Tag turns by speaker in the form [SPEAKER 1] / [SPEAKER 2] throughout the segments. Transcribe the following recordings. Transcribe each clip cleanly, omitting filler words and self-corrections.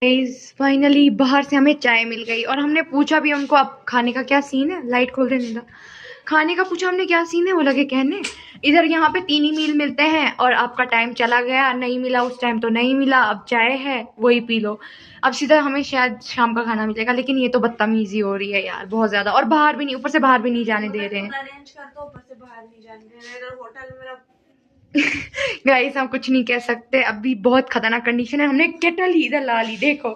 [SPEAKER 1] Guys finally बाहर से हमें चाय मिल गई और हमने पूछा भी उनको अब खाने का क्या सीन है। लाइट खोल देने का खाने का पूछा हमने क्या सीन है, वो लगे कहने इधर यहाँ पे 3 ही मील मिलते हैं और आपका टाइम चला गया, नहीं मिला उस टाइम तो नहीं मिला, अब चाय है वही पी लो। अब सीधा हमें शायद शाम का खाना मिलेगा, लेकिन ये तो बदतमीजी हो रही है यार बहुत ज्यादा। और बाहर भी नहीं, ऊपर से बाहर भी नहीं जाने दे रहे हैं।
[SPEAKER 2] अरेंज कर दो, ऊपर से बाहर नहीं जाने दे रहे। इधर होटल में मेरा
[SPEAKER 1] गाइस हम कुछ नहीं कह सकते, अभी बहुत खतरनाक कंडीशन है। हमने केटल ही इधर ला ली, देखो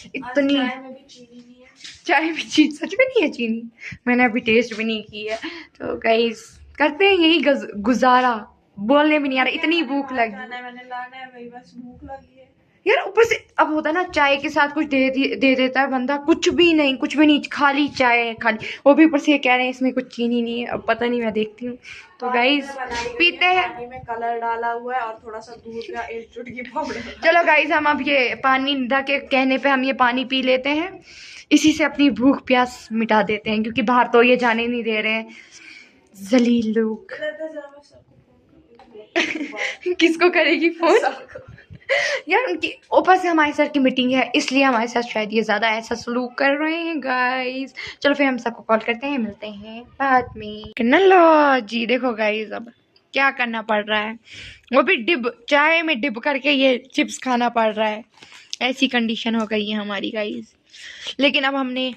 [SPEAKER 1] इतनी
[SPEAKER 2] चाय में भी चीनी नहीं है।
[SPEAKER 1] चाय में चीनी सच में नहीं है चीनी, मैंने अभी टेस्ट भी नहीं की है। तो गाइस करते हैं यही गुजारा, बोलने भी नहीं आ रहा, इतनी भूख लगी।
[SPEAKER 2] मैंने लाना है वही, बस भूख लगी है
[SPEAKER 1] यार। ऊपर से अब होता है ना चाय के साथ कुछ दे देता है बंदा, कुछ भी नहीं, खाली चाय है खाली, वो भी ऊपर से ये कह रहे हैं इसमें कुछ चीनी नहीं है। अब पता नहीं, मैं देखती हूँ। तो गाइस पीते हैं।
[SPEAKER 2] पानी में कलर डाला हुआ है और थोड़ा सा दूध का 1 चुटकी पाउडर।
[SPEAKER 1] चलो गाइस हम अब ये पानी निदा के कहने पे हम ये पानी पी लेते हैं, इसी से अपनी भूख प्यास मिटा देते हैं, क्योंकि बाहर तो ये जाने नहीं दे रहे हैं जलील लोग। किसको करेगी फोन? यार उनकी ऊपर से हमारे सर की मीटिंग है, इसलिए हमारे साथ शायद ये ज्यादा ऐसा सलूक कर रहे हैं गाइस। चलो फिर हम सबको कॉल करते हैं, मिलते हैं बाद में। लो जी देखो गाइस अब क्या करना पड़ रहा है, वो भी डिब चाय में डिब करके ये चिप्स खाना पड़ रहा है। ऐसी कंडीशन हो गई है हमारी गाइस। लेकिन अब हमने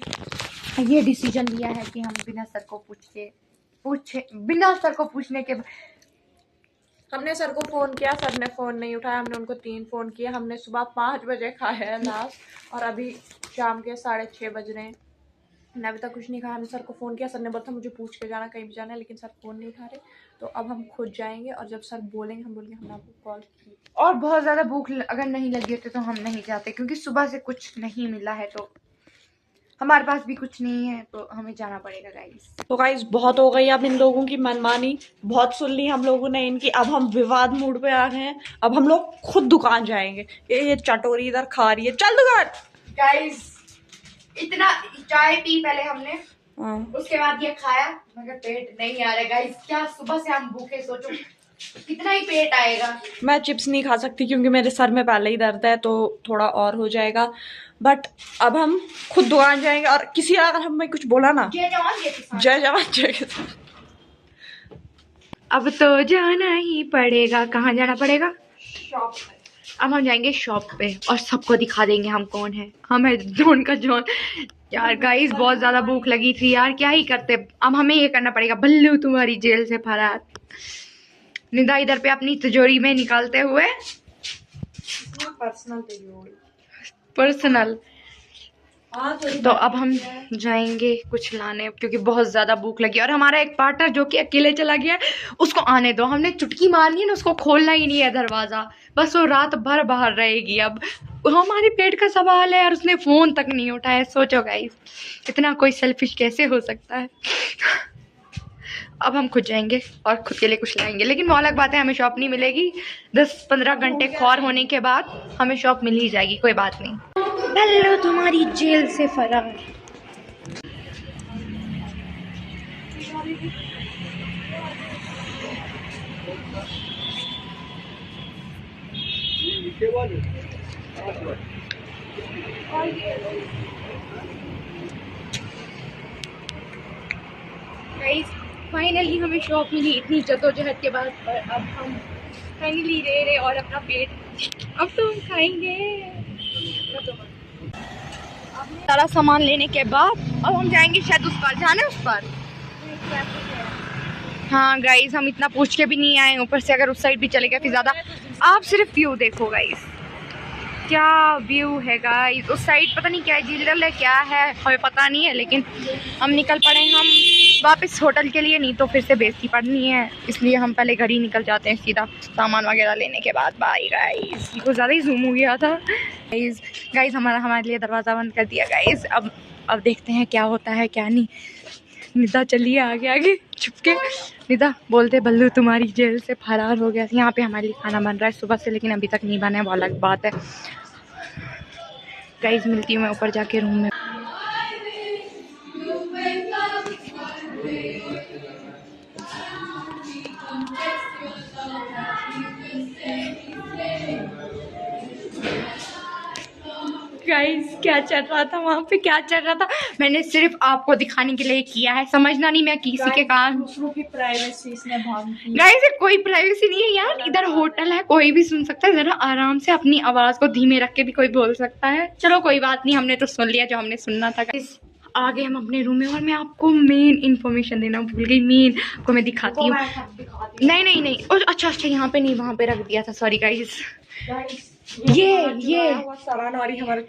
[SPEAKER 1] ये डिसीजन लिया है कि हम बिना सर को बिना सर को पूछने के
[SPEAKER 2] हमने सर को फोन किया, सर ने फोन नहीं उठाया। हमने उनको 3 फोन किए। हमने सुबह 5 बजे खाया है लास्ट और अभी शाम के 6:30 बज रहे हैं, हमने अभी तक कुछ नहीं खाया। हमने सर को फ़ोन किया, सर ने बोला था मुझे पूछ के जाना कहीं भी जाना है, लेकिन सर फ़ोन नहीं उठा रहे। तो अब हम खुद जाएंगे और जब सर बोलेंगे हम बोलेंगे हमने आपको कॉल की।
[SPEAKER 1] और बहुत ज़्यादा भूख अगर नहीं लगी होती तो हम नहीं जाते, क्योंकि सुबह से कुछ नहीं मिला है, तो हमारे पास भी कुछ नहीं है, तो हमें जाना पड़ेगा गाइस।
[SPEAKER 2] तो गाइस बहुत हो गई अब इन लोगों की मनमानी, बहुत सुन ली हम लोगों ने इनकी। अब हम विवाद मूड पे आ गए हैं, अब हम लोग खुद दुकान जाएंगे। ये चटोरी इधर खा रही है, चल दुकान।
[SPEAKER 1] गाइस इतना चाय पी पहले हमने, उसके बाद ये खाया, मगर पेट नहीं आ रहा गाइस। क्या सुबह से हम भूखे, सोचो कितना ही पेट आएगा।
[SPEAKER 2] मैं चिप्स नहीं खा सकती क्योंकि मेरे सर में पहले ही दर्द है, तो थोड़ा और हो जाएगा। बट अब हम खुद दुकान जाएंगे और किसी अगर हमें कुछ बोला ना,
[SPEAKER 1] जय जवान
[SPEAKER 2] जय किसान।
[SPEAKER 1] अब तो जाना ही पड़ेगा। कहाँ जाना पड़ेगा?
[SPEAKER 2] शॉप।
[SPEAKER 1] अब हम जाएंगे शॉप पे और सबको दिखा देंगे हम कौन है। हम है जॉन का जॉन। यार गाइस बहुत ज्यादा भूख लगी थी यार, क्या ही करते। अब हमें ये करना पड़ेगा, बल्लू तुम्हारी जेल से फरार। निदा इधर पे अपनी तिजोरी में निकालते हुए पर्सनल। तो अब हम जाएंगे कुछ लाने, क्योंकि बहुत ज्यादा भूख लगी। और हमारा एक पार्टनर जो कि अकेले चला गया है, उसको आने दो। हमने चुटकी मारनी है ना, उसको खोलना ही नहीं है दरवाजा, बस वो रात भर बाहर रहेगी। अब हमारे पेट का सवाल है और उसने फोन तक नहीं उठाया। सोचो गाइस इतना कोई सेल्फिश कैसे हो सकता है। अब हम खुद जाएंगे और खुद के लिए कुछ लाएंगे, लेकिन वो अलग बात है, हमें शॉप नहीं मिलेगी। 10-15 घंटे ख्वार होने के बाद हमें शॉप मिल ही जाएगी, कोई बात नहीं। बल्लू तुम्हारी जेल से फरार। फाइनली हमें शॉप मिली इतनी जद्दोजहद के बाद, पर अब हम फाइनली ले रहे और अपना पेट अब तो हम खाएंगे। सारा सामान लेने के बाद अब हम जाएंगे शायद उस पर, जाना है उस पर। हाँ गाइस हम इतना पूछ के भी नहीं आए, ऊपर से अगर उस साइड भी चले गए फिर ज़्यादा। आप सिर्फ व्यू देखो गाइस, क्या व्यू है गाइस। उस साइड पता नहीं क्या है, झील है क्या है, हमें पता नहीं है। लेकिन हम निकल पड़े हम वापस होटल के लिए, नहीं तो फिर से बेइज्जती पड़नी है, इसलिए हम पहले घर ही निकल जाते हैं सीधा सामान वगैरह लेने के बाद। बाय गाइस, कुछ ज़्यादा ही जूम हो गया था गाइस। हमारे लिए दरवाज़ा बंद कर दिया गाइस। अब देखते हैं क्या होता है क्या नहीं। निदा चलिए आगे आगे छुपके। निदा बोलते बल्लू तुम्हारी जेल से फरार हो गया। यहाँ पे हमारे लिए खाना बन रहा है सुबह से, लेकिन अभी तक नहीं बना है, वो अलग बात है गाइस। मिलती हूँ मैं ऊपर जाके रूम में। गाइस क्या चल रहा था वहाँ पे, क्या चल रहा था मैंने सिर्फ आपको दिखाने के लिए किया है, समझना नहीं मैं किसी के कान।
[SPEAKER 2] दूसरों की प्राइवेसी इसने भंग की।
[SPEAKER 1] गाइस कोई प्राइवेसी नहीं है यार, इधर होटल है, कोई भी सुन सकता है, जरा आराम से अपनी आवाज को धीमे रख के भी कोई बोल सकता है। चलो कोई बात नहीं, हमने तो सुन लिया जो हमने सुनना था। गाइस आगे हम अपने रूम में, और मैं आपको मेन इन्फॉर्मेशन देना भूल गई, मेन को मैं दिखाती हूँ। नहीं नहीं नहीं, और अच्छा यहाँ पे नहीं, वहाँ पे रख दिया था, सॉरी गाइस। ये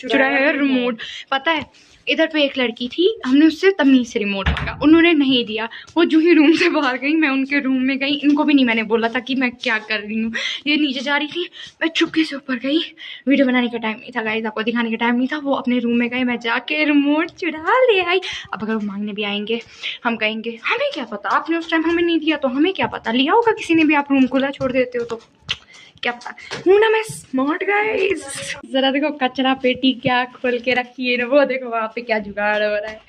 [SPEAKER 1] चुराया रिमोट, पता है इधर पे एक लड़की थी, हमने उससे तमीज से रिमोट मांगा, उन्होंने नहीं दिया। वो जो ही रूम से बाहर गई, मैं उनके रूम में गई, इनको भी नहीं मैंने बोला था कि मैं क्या कर रही हूँ। ये नीचे जा रही थी, मैं चुपके से ऊपर गई, वीडियो बनाने का टाइम नहीं था गाइस, आपको दिखाने का टाइम नहीं था। वो अपने रूम में गए, मैं जाके रिमोट चुरा ले आई। अब अगर वो मांगने भी आएंगे, हम कहेंगे हमें क्या पता, आपने उस टाइम हमें नहीं दिया तो हमें क्या पता, लिया होगा किसी ने भी, आप रूम खुला छोड़ देते हो तो क्या पता। हूँ ना मैं स्मार्ट गाइस। जरा देखो कचरा पेटी क्या खोल के रखी है, वो देखो वहाँ पे क्या जुगाड़ हो रहा है।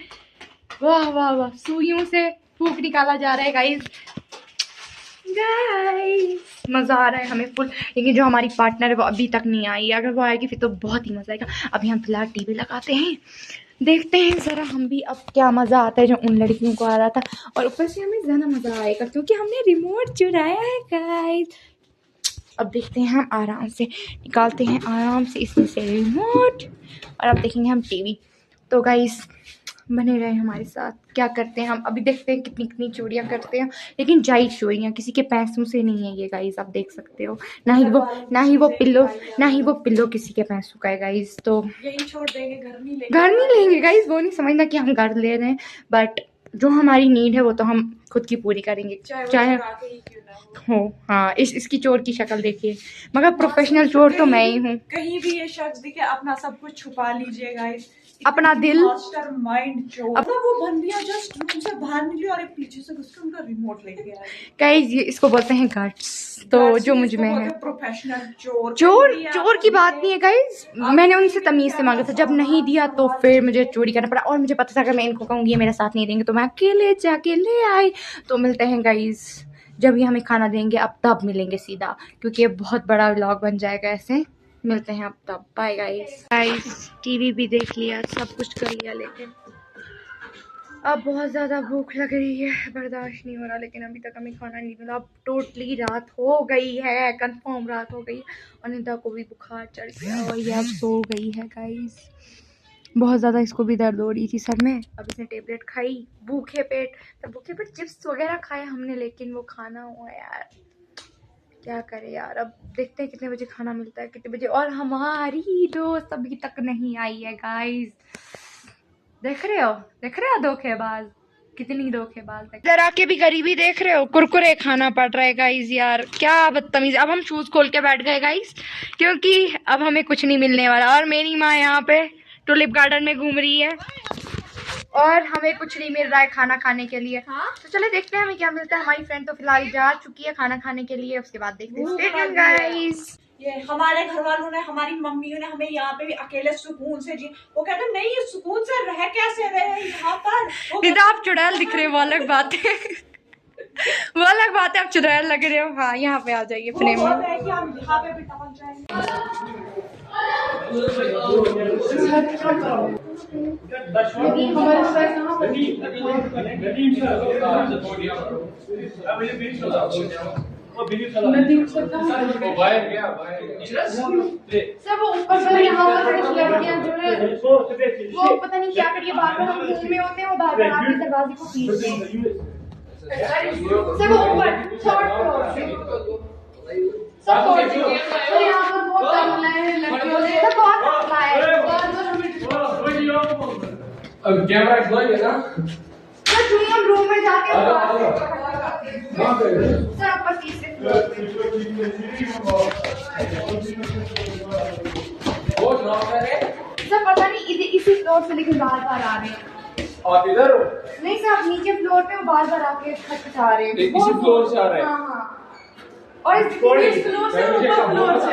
[SPEAKER 1] वाह वाह वाह, सुइयों से फूक निकाला जा रहा है गाइस। गाइस मज़ा आ रहा है हमें फुल, लेकिन जो हमारी पार्टनर है वो अभी तक नहीं आई है, अगर वो आएगी फिर तो बहुत ही मज़ा आएगा। अभी हम फिलहाल टीवी लगाते हैं, देखते हैं ज़रा हम भी अब क्या मज़ा आता है जो उन लड़कियों को आ रहा था, और ऊपर से हमें ज़्यादा मज़ा आएगा क्योंकि हमने रिमोट चुराया है गाइस। अब देखते हैं हम आराम से, निकालते हैं आराम से इसमें से रिमोट, और अब देखेंगे हम टीवी। तो गाइस बने रहे हमारे साथ, क्या करते हैं हम अभी, देखते हैं कितनी कितनी चोरियां करते हैं, लेकिन जायज़ चोरियां, किसी के पैसों से नहीं है ये गाइस, आप देख सकते हो। ना ही वो पिल्लो किसी के पैसों का है गाइस। तो
[SPEAKER 2] यही छोड़ देंगे, घर
[SPEAKER 1] नहीं लेंगे गाइस, वो नहीं समझना कि हम घर ले रहे हैं, बट जो हमारी नीड है वो तो हम खुद की पूरी करेंगे, चाहे हो। हाँ इसकी चोर की शक्ल देखिए, मगर प्रोफेशनल चोर तो मैं ही हूँ।
[SPEAKER 2] कहीं भी ये शख्स दिखे अपना सब कुछ छुपा लीजिए गाइस,
[SPEAKER 1] अपना दिल,
[SPEAKER 2] मास्टर माइंड चोर। अब वो बंदियां जस्ट रूम से बाहर निकली और एक पीछे से घुस के उनका रिमोट लेके आए
[SPEAKER 1] गाइस, ये इसको बोलते हैं गट्स, तो जो मुझ में है।
[SPEAKER 2] प्रोफेशनल चोर
[SPEAKER 1] चोर की बात नहीं है गाइस, मैंने उनसे तमीज से मांगा था, जब नहीं दिया तो फिर मुझे चोरी करना पड़ा, और मुझे पता था अगर मैं इनको कहूँगी ये मेरा साथ नहीं देंगे तो मैं अकेले जाके ले आई। तो मिलते हैं गाइस जब ये हमें खाना देंगे, अब तब मिलेंगे सीधा, क्योंकि ये बहुत बड़ा व्लॉग बन जाएगा ऐसे। मिलते हैं अब तब, बाय गाइस। टीवी भी देख लिया, सब कुछ कर लिया, लेकिन अब बहुत ज़्यादा भूख लग रही है, बर्दाश्त नहीं हो रहा, लेकिन अभी तक हमें खाना नहीं मिला। अब टोटली रात हो गई है, कंफर्म रात हो गई, और निदा को भी बुखार चढ़ गया और ये अब सो गई है गाइस। बहुत ज़्यादा इसको भी दर्द हो रही थी सर में, अब इसने टेबलेट खाई, भूखे पेट चिप्स वगैरह खाए हमने, लेकिन वो खाना हुआ यार, क्या करे यार। अब देखते हैं कितने बजे खाना मिलता है, कितने बजे, और हमारी दोस्त अभी तक नहीं आई है गाइस। देख रहे हो धोखेबाज, कितनी धोखेबाज। इधर आके भी गरीबी देख रहे हो, कुरकुरे खाना पड़ रहा है गाइस, यार क्या बदतमीज। अब हम शूज खोल के बैठ गए गाइस, क्योंकि अब हमें कुछ नहीं मिलने वाला, और मेरी माँ यहाँ पे टुलिप गार्डन में घूम रही है और हमें कुछ नहीं मिल रहा है खाना खाने के लिए। तो चले देखते हैं हमें क्या मिलता है। हमारी फ्रेंड तो फिलहाल जा चुकी है खाना खाने के लिए, उसके बाद देखते हैं। Stay tuned guys.
[SPEAKER 2] ये हमारे घर वालों ने, हमारी मम्मियों ने हमें यहाँ पे भी अकेले सुकून से जी, वो कहते नहीं ये सुकून से रह कैसे रहे यहाँ पर।
[SPEAKER 1] आप चुड़ैल दिख रहे हो, वो अलग बात है वो अलग बात है, आप चुड़ैल लग रहे हो। हाँ यहाँ पे आ जाइए फ्रेम में।
[SPEAKER 2] हम यहाँ पे भी पहुँच जाएंगे।
[SPEAKER 1] सब ऊपर से यहाँ लड़कियां जो है वो पता नहीं क्या करिए, बार-बार हम रूम में होते हैं, वो बार-बार आके दरवाजे को खींचते हैं। सब ऊपर थर्ड फ्लोर से सब पहुंचे, तो यहाँ पर बहुत कम है लड़कियों से, सब बहुत मसला है।
[SPEAKER 3] अब कैमरा खोल ना,
[SPEAKER 1] सर चुनिए हम रूम में जाके सर ऊपर तीसरे फ्लोर पे सर पता नहीं इसी फ्लोर से, लेकिन बार-बार आ रहे हैं।
[SPEAKER 3] आप इधर हो?
[SPEAKER 1] नहीं सर, आप नीचे फ्लोर पे वो बार-बार आके खटखटा रहे हैं।
[SPEAKER 3] इसी फ्लोर से आ रहे हैं?
[SPEAKER 1] हाँ। और इस फ्लोर से ऊपर फ्लोर से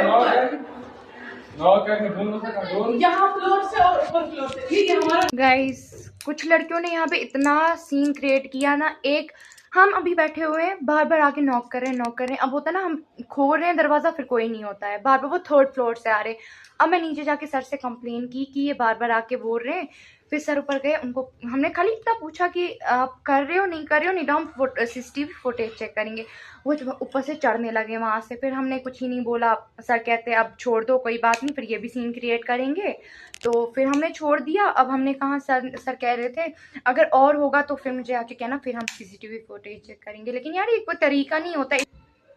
[SPEAKER 1] यहाँ फ्लोर से और ऊपर फ्लोर से, ये हमारा। गाइस कुछ लड़कियों ने यहाँ पे इतना सीन क्रिएट किया ना, एक हम अभी बैठे हुए हैं, बार बार आके नॉक कर रहे हैं। अब होता है ना, हम खोल रहे हैं दरवाजा, फिर कोई नहीं होता है, बार बार वो थर्ड फ्लोर से आ रहे। अब मैं नीचे जाके सर से कंप्लेन की कि ये बार बार आके बोल रहे हैं। फिर सर ऊपर गए, उनको हमने खाली इतना पूछा कि आप कर रहे हो नहीं कर रहे हो, नहीं तो हम CCTV फुटेज चेक करेंगे। वो ऊपर से चढ़ने लगे वहाँ से। फिर हमने कुछ ही नहीं बोला। सर कहते अब छोड़ दो, कोई बात नहीं, फिर ये भी सीन क्रिएट करेंगे। तो फिर हमने छोड़ दिया। अब हमने कहा सर कह रहे थे अगर और होगा तो फिर मुझे आके कहना, फिर हम CCTV फुटेज चेक करेंगे। लेकिन यार ये कोई तरीका नहीं होता,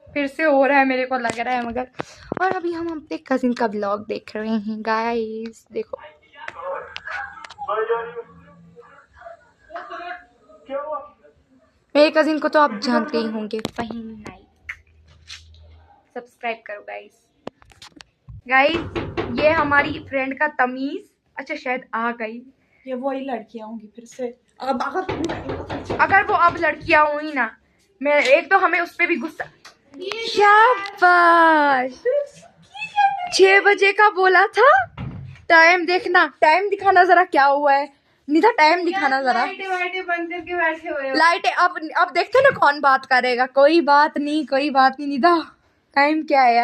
[SPEAKER 1] फिर से हो रहा है मेरे को लग रहा है मगर। और अभी हम अपने कजिन का ब्लॉग देख रहे हैं गाइस, देखो। मेरे कजिन को तो आप जानते ही होंगे, फहीम नाइक। सब्सक्राइब करो गाइस। ये हमारी फ्रेंड का तमीज, अच्छा शायद आ गई।
[SPEAKER 2] ये वही लड़कियां होंगी फिर से। अब
[SPEAKER 1] अगर वो अब लड़कियां हुई ना, मैं एक तो हमें उस पर भी गुस्सा। शाबाश, 6 बजे का बोला था। टाइम देखना, टाइम दिखाना जरा क्या हुआ है निधा, टाइम दिखाना जरा।
[SPEAKER 2] लाइटें बंद करके बैठे हुए हो।
[SPEAKER 1] लाइटें अब देखते ना कौन बात करेगा। कोई बात नहीं निधा, टाइम क्या है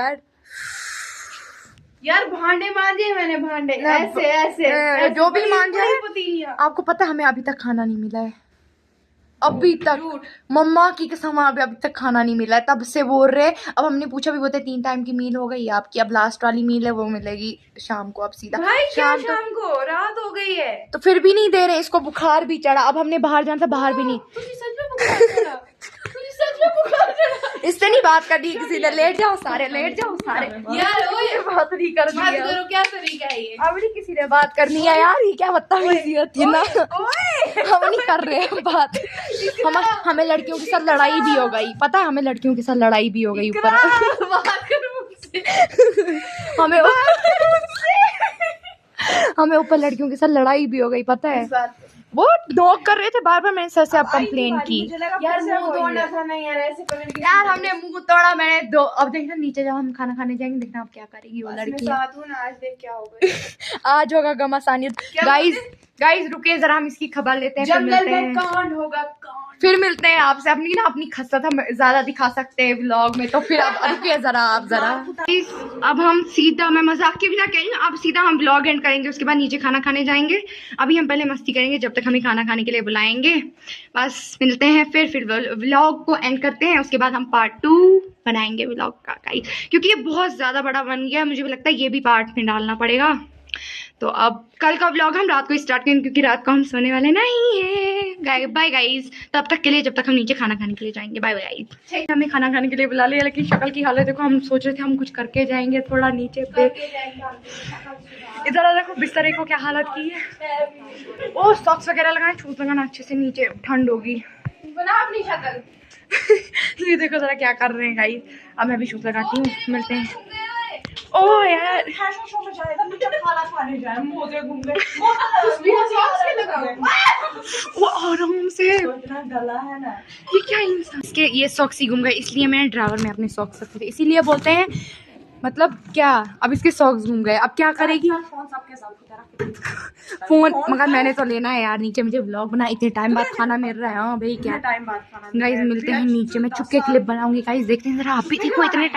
[SPEAKER 2] यार भांडे मांजे मैंने, भांडे ऐसे
[SPEAKER 1] जो भी मांझे। आपको पता है हमें अभी तक खाना नहीं मिला है, अभी तक। मम्मा की कसम, अभी तक खाना नहीं मिला है, तब से बोल रहे। अब हमने पूछा भी, बोलते 3 टाइम की मील हो गई आपकी, अब लास्ट वाली मील है वो मिलेगी शाम को। अब सीधा
[SPEAKER 2] भाई
[SPEAKER 1] शाम
[SPEAKER 2] को रात हो गई है
[SPEAKER 1] तो फिर भी नहीं दे रहे। इसको बुखार भी चढ़ा। अब हमने बाहर जाना था, बाहर भी नहीं। इससे नहीं बात करनी किसी ने। लेट जाओ सारे, लेट जाओ सारे।
[SPEAKER 2] यार
[SPEAKER 1] ये बात नहीं करनी है।
[SPEAKER 2] करो, क्या तरीका है ये?
[SPEAKER 1] अब नहीं किसी ने बात करनी है यार, ये क्या बदतमीजी होती है ना। हम नहीं कर रहे हैं बात। हमें लड़कियों के साथ लड़ाई भी हो गई, पता है हमें लड़कियों के साथ लड़ाई भी हो गई ऊपर। हमें ऊपर लड़कियों के साथ लड़ाई भी हो गई, पता है। वो नॉक कर रहे थे बार बार, मैंने सर से अब कंप्लेन की।
[SPEAKER 2] यार मुंह तोड़ना था ना यार, ऐसे
[SPEAKER 1] यार हमने मुंह तोड़ा, मैंने दो। अब देखना नीचे जब हम खाना खाने जाएंगे, देखना अब क्या करेगी वो लड़की।
[SPEAKER 2] साथ हूं ना, आज देख क्या होगा।
[SPEAKER 1] आज होगा घमासानियत। गाइस रुकिए जरा, हम इसकी खबर लेते हैं।
[SPEAKER 2] जंगल में कांड होगा,
[SPEAKER 1] फिर मिलते हैं आपसे। अपनी खस्ता हम ज्यादा दिखा सकते हैं व्लॉग में, तो फिर अब रुकिए जरा आप जरा। अब हम सीधा, मैं मजाक के बिना कह रही हूँ, अब सीधा हम व्लॉग एंड करेंगे। उसके बाद नीचे खाना खाने जाएंगे। अभी हम पहले मस्ती करेंगे जब तक हमें खाना खाने के लिए बुलाएंगे। बस मिलते हैं फिर व्लॉग को एंड करते हैं। उसके बाद हम पार्ट 2 बनाएंगे व्लॉग का गाइस, क्योंकि ये बहुत ज्यादा बड़ा बन गया। मुझे भी लगता है ये भी पार्ट में डालना पड़ेगा। तो अब कल का व्लॉग हम रात को स्टार्ट करेंगे, क्योंकि रात को हम सोने वाले नहीं है। बाय गाइस, तब तक के लिए, जब तक हम नीचे खाना खाने के लिए जाएंगे। Bye guys. हमें खाना खाने के लिए बुला लिया, लेकिन शक्ल की हालत देखो। हम सोच रहे थे हम कुछ करके जाएंगे थोड़ा नीचे पे। इधर देखो बिस्तर को क्या हालत की है। ओ सॉक्स वगैरह लगाए, शूज लगाना अच्छे से, नीचे ठंड होगी।
[SPEAKER 2] बना अपनी शक्ल।
[SPEAKER 1] ये देखो जरा क्या कर रहे हैं गाइस। अब मैं भी शूज लगाती हूँ, मिलते हैं। ओ यार वो आराम से
[SPEAKER 2] गला है ना,
[SPEAKER 1] ये क्या इंसान। इसके ये सॉक्स ही घूम गए, इसलिए मैंने ड्राइवर में अपने सॉक्स रखे थे। इसीलिए बोलते हैं मतलब क्या, अब इसके सॉक्स घूम गए, अब क्या करेगी। फोन मगर मैंने तो लेना है यार नीचे, मुझे व्लॉग बना। इतने टाइम बाद खाना मिल रहा है। हाँ भाई क्या
[SPEAKER 2] टाइम बाद खाना।
[SPEAKER 1] गाइस मिलते हैं नीचे, मैं चुपके क्लिप बनाऊंगी गाइस। देखते हैं जरा, आप भी देखो इतने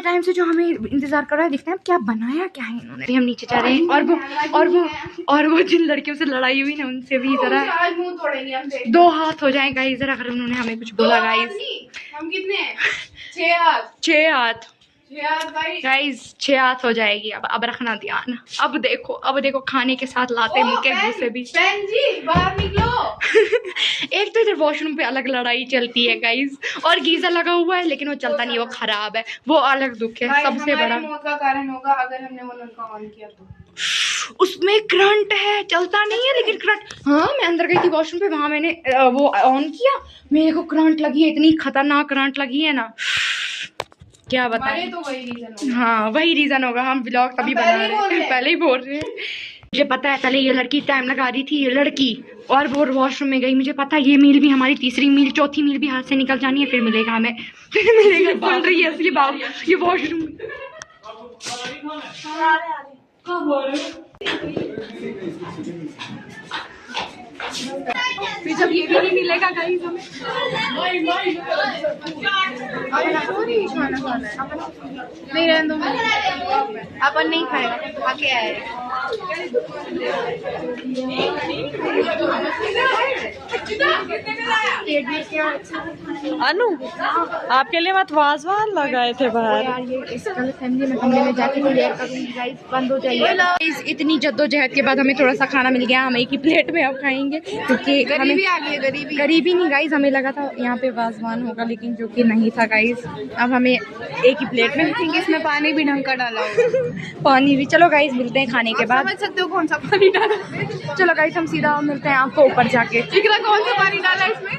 [SPEAKER 1] टाइम से जो हमें इंतजार कर रहा है। देखते हैं क्या बनाया क्या है इन्होंने। हम नीचे जा रहे हैं। और वो जिन लड़कियों से लड़ाई हुई ना, उनसे भी जरा
[SPEAKER 2] मुंह तोड़ेंगे हम।
[SPEAKER 1] 2 हाथ हो जाए गाइस जरा, अगर उन्होंने हमें कुछ बोला गाइस।
[SPEAKER 2] हम कितने हैं? 6 हाथ।
[SPEAKER 1] 6 हाथ
[SPEAKER 2] भाई
[SPEAKER 1] गाइस, 6 हाथ हो जाएगी। अब रखना ध्यान। अब देखो खाने के साथ लाते मुके मुंह से भी।
[SPEAKER 2] बहन जी बाहर निकलो।
[SPEAKER 1] एक तो इधर वॉशरूम पे अलग लड़ाई चलती है गाइस, और गीजर लगा हुआ है लेकिन वो चलता नहीं, वो खराब है। वो अलग दुख है सबसे बड़ा।
[SPEAKER 2] मौत का कारण होगा अगर हमने वो नलका ऑन किया तो।
[SPEAKER 1] उसमें करंट है, चलता नहीं है लेकिन करंट। हाँ मैं अंदर गई थी वॉशरूम पे, वहां मैंने वो ऑन किया, मेरे को करंट लगी है। इतनी खतरनाक करंट लगी है ना, क्या बताएं।
[SPEAKER 2] तो वही रीजन होगा।
[SPEAKER 1] हाँ वही रीजन होगा। हम व्लॉग तभी बना रहे हैं, पहले ही बोल रहे हैं। मुझे पता है पहले ये लड़की टाइम लगा रही थी, ये लड़की, और वो वॉशरूम में गई। मुझे पता है ये मील भी हमारी, तीसरी मील चौथी मील भी हाथ से निकल जानी है। फिर मिलेगा हमें, फिर मिलेगा। बोल रही है ये वॉशरूम। फिर जब ये भी नहीं मिलेगा गाइस हमें नहीं रहने दो, अपन नहीं खाएगा, आके आए
[SPEAKER 2] अनु आपके लिए मत वाजवान लगाए थे बाहर।
[SPEAKER 1] यार ये इस कल फैमिली में कमरे में जाके क्लियर करूंगी गाइस, बंद हो जाइए गाइस। इतनी जद्दोजहद के बाद हमें थोड़ा सा खाना मिल गया, हम एक ही प्लेट में अब खाएंगे क्योंकि गरीबी आ गई है। गरीबी नहीं गाइस, हमें लगा था यहाँ पे वाजवान होगा लेकिन जो कि नहीं था गाइस। अब हमें एक ही प्लेट में खाएंगे, इसमें पानी भी ढंग का डाला होगा पानी भी। चलो गाइस मिलते हैं खाने के बाद, समझ सकते हो कौन सा पानी डाला। चलो गाइस हम सीधा मिलते हैं आपको ऊपर जाके। कौन सा पानी डाला इसमें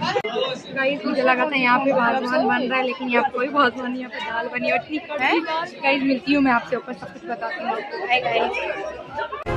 [SPEAKER 1] गाइस? मुझे लगा था यहाँ पे वाजवान बन रहा है लेकिन यहाँ पे कोई वाजवान नहीं, यहाँ पे दाल बनी और ठीक है गाइस। मिलती हूँ मैं आपसे ऊपर, सब कुछ बताती हूँ। Bye guys.